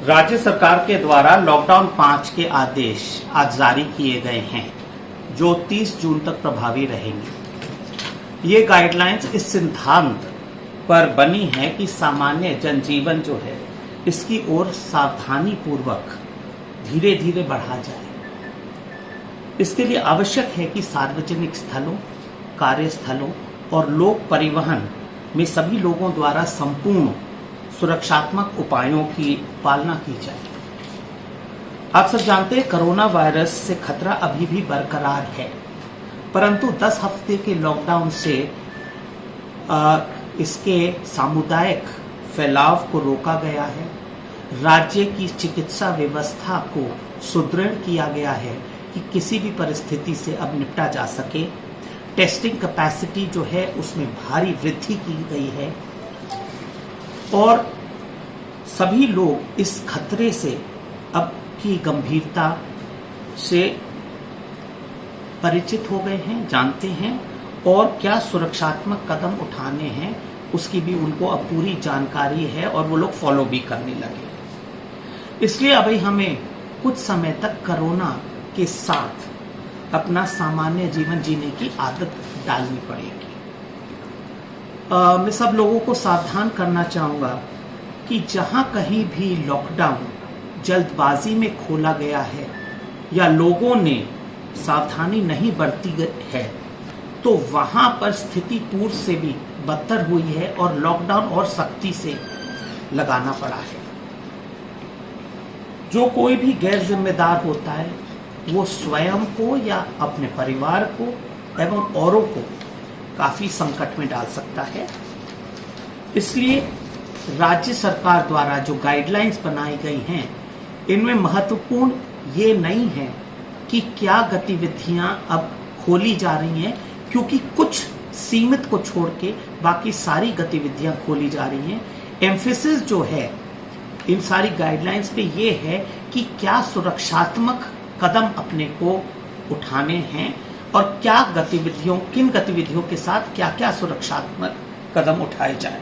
राज्य सरकार के द्वारा लॉकडाउन 5 के आदेश आज जारी किए गए हैं, जो 30 जून तक प्रभावी रहेंगे। ये गाइडलाइंस इस सिद्धांत पर बनी है कि सामान्य जनजीवन जो है इसकी ओर सावधानी पूर्वक धीरे धीरे बढ़ा जाए। इसके लिए आवश्यक है कि सार्वजनिक स्थलों, कार्यस्थलों और लोक परिवहन में सभी लोगों द्वारा संपूर्ण सुरक्षात्मक उपायों की पालना की जाए। आप सब जानते हैं कोरोना वायरस से खतरा अभी भी बरकरार है, परंतु 10 हफ्ते के लॉकडाउन से इसके सामुदायिक फैलाव को रोका गया है। राज्य की चिकित्सा व्यवस्था को सुदृढ़ किया गया है कि किसी भी परिस्थिति से अब निपटा जा सके। टेस्टिंग कैपेसिटी जो है उसमें भारी वृद्धि की गई है और सभी लोग इस खतरे से अब की गंभीरता से परिचित हो गए हैं, जानते हैं और क्या सुरक्षात्मक कदम उठाने हैं उसकी भी उनको अब पूरी जानकारी है और वो लोग फॉलो भी करने लगे। इसलिए अभी हमें कुछ समय तक कोरोना के साथ अपना सामान्य जीवन जीने की आदत डालनी पड़ेगी। मैं सब लोगों को सावधान करना चाहूँगा कि जहाँ कहीं भी लॉकडाउन जल्दबाजी में खोला गया है या लोगों ने सावधानी नहीं बरती है तो वहाँ पर स्थिति पूर्व से भी बदतर हुई है और लॉकडाउन और सख्ती से लगाना पड़ा है। जो कोई भी गैर जिम्मेदार होता है वो स्वयं को या अपने परिवार को एवं औरों को काफी संकट में डाल सकता है। इसलिए राज्य सरकार द्वारा जो गाइडलाइंस बनाई गई हैं इनमें महत्वपूर्ण ये नहीं है कि क्या गतिविधियां अब खोली जा रही हैं, क्योंकि कुछ सीमित को छोड़ के बाकी सारी गतिविधियां खोली जा रही हैं। एम्फेसिस जो है इन सारी गाइडलाइंस पे ये है कि क्या सुरक्षात्मक कदम अपने को उठाने हैं और क्या गतिविधियों, किन गतिविधियों के साथ क्या क्या सुरक्षात्मक कदम उठाए जाए।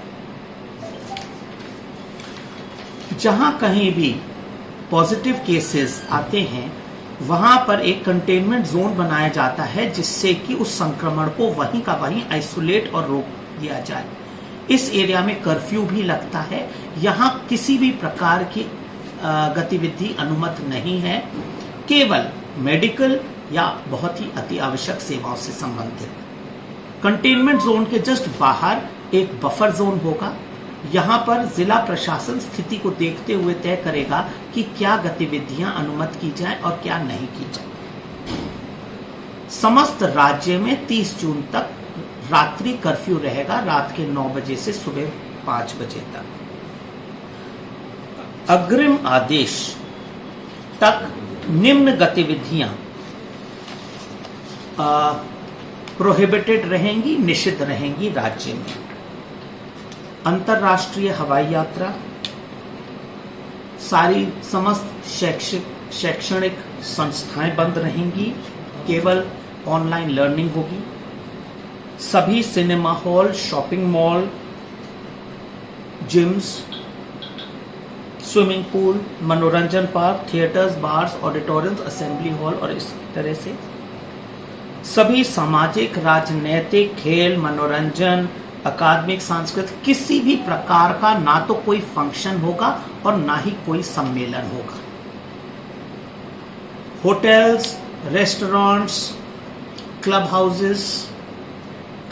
जहां कहीं भी पॉजिटिव केसेस आते हैं वहां पर एक कंटेनमेंट जोन बनाया जाता है जिससे कि उस संक्रमण को वहीं का वहीं आइसोलेट और रोक दिया जाए। इस एरिया में कर्फ्यू भी लगता है। यहाँ किसी भी प्रकार की गतिविधि अनुमत नहीं है, केवल मेडिकल या बहुत ही अति आवश्यक सेवाओं से संबंधित। कंटेनमेंट जोन के जस्ट बाहर एक बफर जोन होगा। यहाँ पर जिला प्रशासन स्थिति को देखते हुए तय करेगा कि क्या गतिविधियां अनुमत की जाए और क्या नहीं की जाए। समस्त राज्य में 30 जून तक रात्रि कर्फ्यू रहेगा, रात के 9 बजे से सुबह 5 बजे तक। अग्रिम आदेश तक निम्न गतिविधियां प्रोहिबिटेड रहेंगी, निषिद्ध रहेंगी राज्य में। अंतर्राष्ट्रीय हवाई यात्रा, सारी समस्त शैक्षणिक संस्थाएं बंद रहेंगी, केवल ऑनलाइन लर्निंग होगी। सभी cinema hall, shopping mall, gyms, swimming pool, मनोरंजन park, theatres, bars, auditoriums, assembly hall और इस तरह से सभी सामाजिक, राजनीतिक, खेल, मनोरंजन, अकादमिक, सांस्कृतिक किसी भी प्रकार का ना तो कोई फंक्शन होगा और ना ही कोई सम्मेलन होगा। होटल्स, रेस्टोरेंट्स, क्लब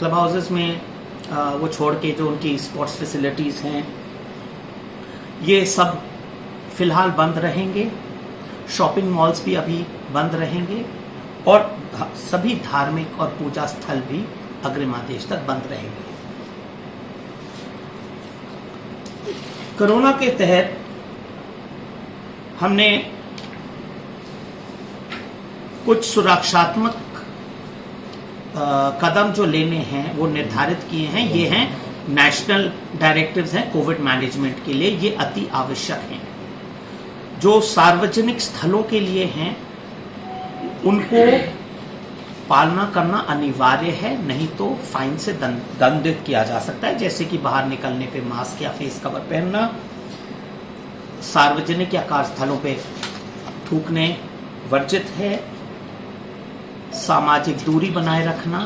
हाउसेस में वो छोड़ के जो उनकी स्पोर्ट्स फैसिलिटीज हैं ये सब फिलहाल बंद रहेंगे। शॉपिंग मॉल्स भी अभी बंद रहेंगे और सभी धार्मिक और पूजा स्थल भी अग्रिम आदेश तक बंद रहेंगे। कोरोना के तहत हमने कुछ सुरक्षात्मक कदम जो लेने हैं वो निर्धारित किए हैं। ये हैं नेशनल डायरेक्टिव्स हैं कोविड मैनेजमेंट के लिए, ये अति आवश्यक हैं। जो सार्वजनिक स्थलों के लिए हैं उनको पालना करना अनिवार्य है, नहीं तो फाइन से दंडित किया जा सकता है, जैसे कि बाहर निकलने पे मास्क या फेस कवर पहनना, सार्वजनिक या कार्यस्थलों पे थूकने वर्जित है। सामाजिक दूरी बनाए रखना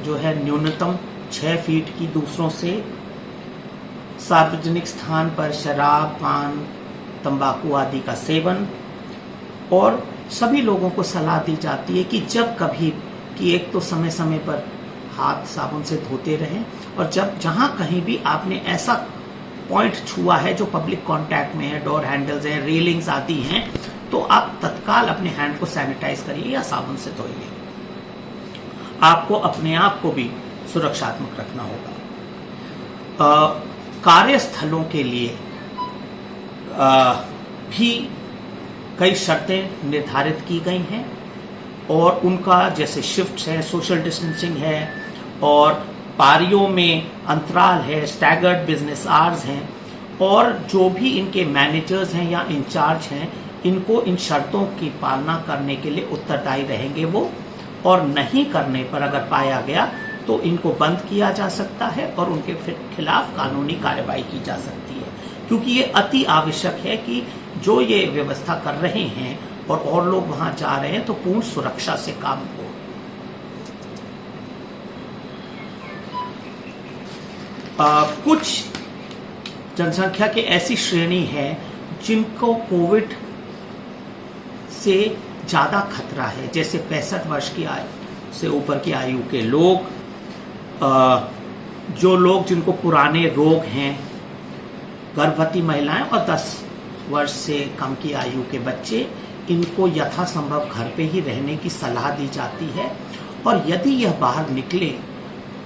जो है न्यूनतम 6 फीट की दूसरों से। सार्वजनिक स्थान पर शराब, पान, तंबाकू आदि का सेवन। और सभी लोगों को सलाह दी जाती है कि जब कभी कि एक तो समय समय पर हाथ साबुन से धोते रहें, और जब जहां कहीं भी आपने ऐसा पॉइंट छुआ है जो पब्लिक कांटेक्ट में है, डोर हैंडल्स हैं, रेलिंग्स आदि हैं, तो आप तत्काल अपने हैंड को सैनिटाइज करिए या साबुन से धोइए। आपको अपने आप को भी सुरक्षात्मक रखना होगा। कार्यस्थलों के लिए भी कई शर्तें निर्धारित की गई हैं, और उनका जैसे शिफ्ट है, सोशल डिस्टेंसिंग है, और पारियों में अंतराल है, स्टैगर्ड बिजनेस आवर्स हैं, और जो भी इनके मैनेजर्स हैं या इंचार्ज हैं, इनको इन शर्तों की पालना करने के लिए उत्तरदायी रहेंगे वो, और नहीं करने पर अगर पाया गया तो इनको बंद किया जा सकता है और उनके खिलाफ कानूनी कार्रवाई की जा सकती है। क्योंकि ये अति आवश्यक है कि जो ये व्यवस्था कर रहे हैं और लोग वहां जा रहे हैं तो पूर्ण सुरक्षा से काम हो। कुछ जनसंख्या की ऐसी श्रेणी है जिनको कोविड से ज्यादा खतरा है, जैसे 65 वर्ष की आयु से ऊपर की आयु के लोग, जो लोग जिनको पुराने रोग हैं, गर्भवती महिलाएं और 10 वर्ष से कम की आयु के बच्चे, इनको यथासंभव घर पे ही रहने की सलाह दी जाती है। और यदि यह बाहर निकले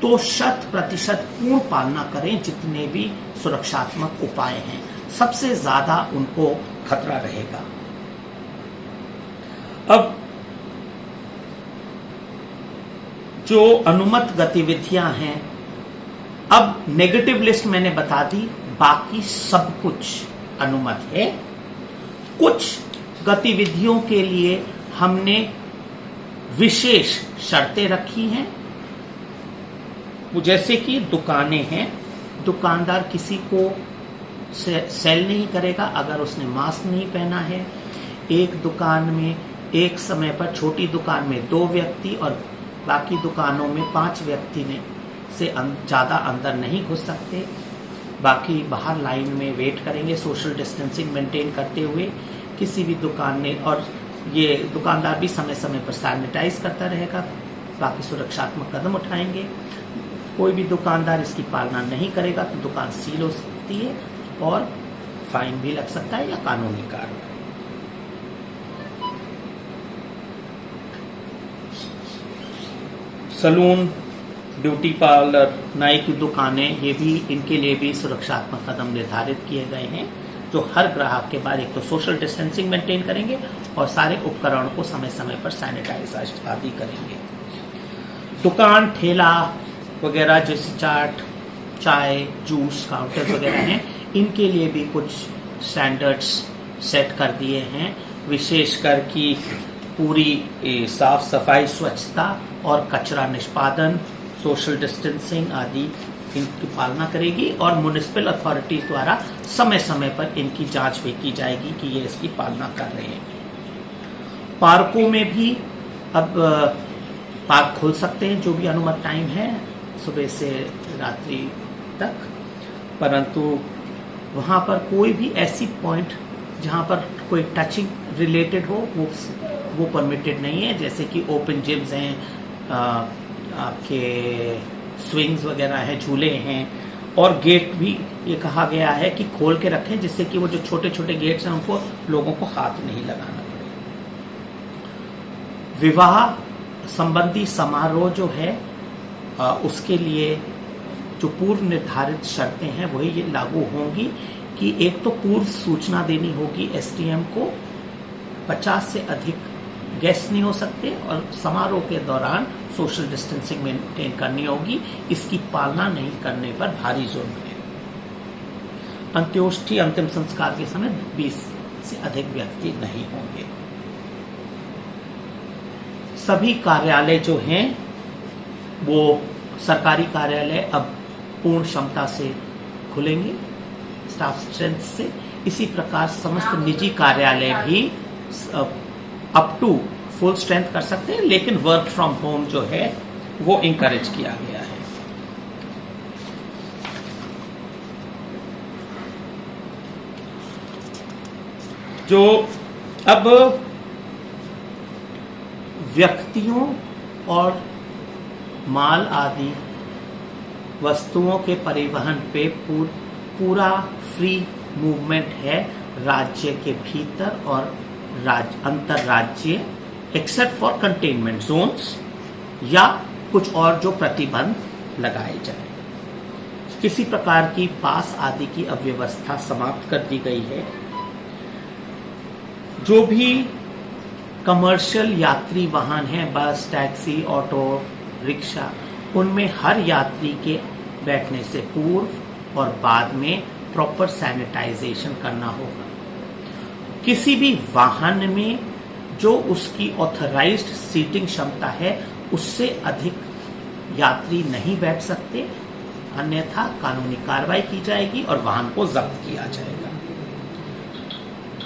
तो 100% पूर्ण पालना करें जितने भी सुरक्षात्मक उपाय हैं, सबसे ज्यादा उनको खतरा रहेगा। अब जो अनुमत गतिविधियां हैं, अब नेगेटिव लिस्ट मैंने बता दी, बाकी सब कुछ अनुमत है। कुछ गतिविधियों के लिए हमने विशेष शर्तें रखी हैं, जैसे कि दुकानें हैं, दुकानदार किसी को सेल नहीं करेगा अगर उसने मास्क नहीं पहना है। एक दुकान में एक समय पर, छोटी दुकान में 2 व्यक्ति और बाकी दुकानों में 5 व्यक्ति से ज़्यादा अंदर नहीं घुस सकते। बाकी बाहर लाइन में वेट करेंगे सोशल डिस्टेंसिंग मेंटेन करते हुए। किसी भी दुकान ने, और ये दुकानदार भी समय समय पर सैनिटाइज करता रहेगा, बाकी सुरक्षात्मक कदम उठाएंगे। कोई भी दुकानदार इसकी पालना नहीं करेगा तो दुकान सील हो सकती है और फाइन भी लग सकता है या कानूनी कार्रवाई। सलून, ब्यूटी पार्लर, नाई की दुकानें, ये भी, इनके लिए भी सुरक्षात्मक कदम निर्धारित किए गए हैं, जो हर ग्राहक के बाद एक तो सोशल डिस्टेंसिंग मेंटेन करेंगे और सारे उपकरणों को समय समय पर सैनिटाइज आदि करेंगे। दुकान, ठेला वगैरह जैसे चाट, चाय, जूस काउंटर वगैरह हैं, इनके लिए भी कुछ स्टैंडर्ड्स सेट कर दिए हैं, विशेषकर कि पूरी साफ सफाई, स्वच्छता और कचरा निष्पादन, सोशल डिस्टेंसिंग आदि इनकी पालना करेगी, और म्युनिसिपल अथॉरिटीज द्वारा समय समय पर इनकी जांच भी की जाएगी कि ये इसकी पालना कर रहे हैं। पार्कों में भी अब पार्क खोल सकते हैं, जो भी अनुमत टाइम है, सुबह से रात्रि तक, परंतु वहाँ पर कोई भी ऐसी पॉइंट जहाँ पर कोई टचिंग रिलेटेड हो वो परमिटेड नहीं है, जैसे कि ओपन जिम्स हैं, आपके स्विंग्स वगैरह हैं, झूले हैं, और गेट भी ये कहा गया है कि खोल के रखें, जिससे कि वो जो छोटे छोटे गेट्स हैं उनको लोगों को हाथ नहीं लगाना पड़े। विवाह संबंधी समारोह जो है उसके लिए जो पूर्व निर्धारित शर्तें हैं वही ये लागू होंगी कि एक तो पूर्व सूचना देनी होगी एसडीएम को, 50 से अधिक गेस्ट नहीं हो सकते, और समारोह के दौरान सोशल डिस्टेंसिंग मेंटेन करनी होगी। इसकी पालना नहीं करने पर भारी जुर्म है। अंत्योष्टि, अंतिम संस्कार के समय 20 से अधिक व्यक्ति नहीं होंगे। सभी कार्यालय जो हैं वो सरकारी कार्यालय अब पूर्ण क्षमता से खुलेंगे स्टाफ स्ट्रेंथ से, इसी प्रकार समस्त निजी कार्यालय भी अप टू फुल स्ट्रेंथ कर सकते हैं, लेकिन वर्क फ्रॉम होम जो है वो इंकरेज किया गया है। जो अब व्यक्तियों और माल आदि वस्तुओं के परिवहन पे पूरा फ्री मूवमेंट है राज्य के भीतर और अंतरराज्य, एक्सेप्ट फॉर कंटेनमेंट जोन्स या कुछ और जो प्रतिबंध लगाए जाए। किसी प्रकार की पास आदि की अव्यवस्था समाप्त कर दी गई है। जो भी कमर्शियल यात्री वाहन हैं, बस, टैक्सी, ऑटो, रिक्शा, उनमें हर यात्री के बैठने से पूर्व और बाद में प्रॉपर सैनिटाइजेशन करना होगा। किसी भी वाहन में जो उसकी ऑथराइज्ड सीटिंग क्षमता है उससे अधिक यात्री नहीं बैठ सकते, अन्यथा कानूनी कार्रवाई की जाएगी और वाहन को जब्त किया जाएगा।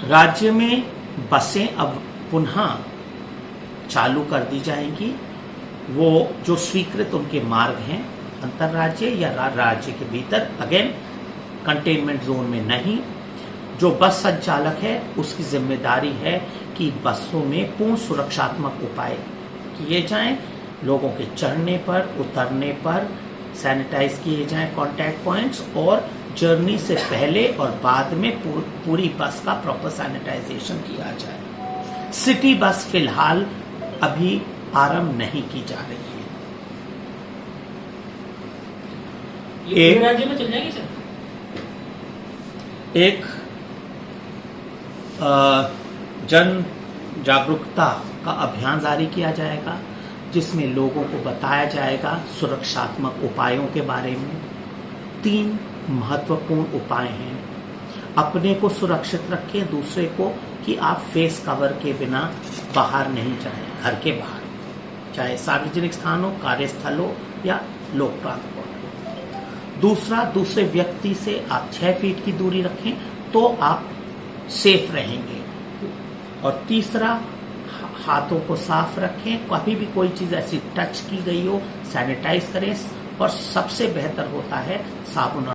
राज्य में बसें अब पुनः चालू कर दी जाएंगी। वो जो स्वीकृत उनके मार्ग हैं अंतरराज्य या राज्य के भीतर, अगेन कंटेनमेंट जोन में नहीं। जो बस संचालक है उसकी जिम्मेदारी है कि बसों में पूर्ण सुरक्षात्मक उपाय किए जाएं, लोगों के चढ़ने पर उतरने पर सैनिटाइज किए जाएं कॉन्टैक्ट पॉइंट्स, और जर्नी से पहले और बाद में पूरी बस का प्रॉपर सैनिटाइजेशन किया जाए। सिटी बस फिलहाल अभी आरंभ नहीं की जा रही है। ये राज्य में चल जाएगी सर? एक जन जागरूकता का अभियान जारी किया जाएगा जिसमें लोगों को बताया जाएगा सुरक्षात्मक उपायों के बारे में। 3 महत्वपूर्ण उपाय हैं। अपने को सुरक्षित रखें, दूसरे को कि आप फेस कवर के बिना बाहर नहीं जाएं, घर के बाहर, चाहे सार्वजनिक स्थानों, कार्यस्थल हो या लोक ट्रांसपोर्ट हो। दूसरा, दूसरे व्यक्ति से आप 6 फीट की दूरी रखें तो आप सेफ रहेंगे। और तीसरा, हाथों को साफ रखें, कभी भी कोई चीज ऐसी टच की गई हो सैनिटाइज करें, और सबसे बेहतर होता है साबुन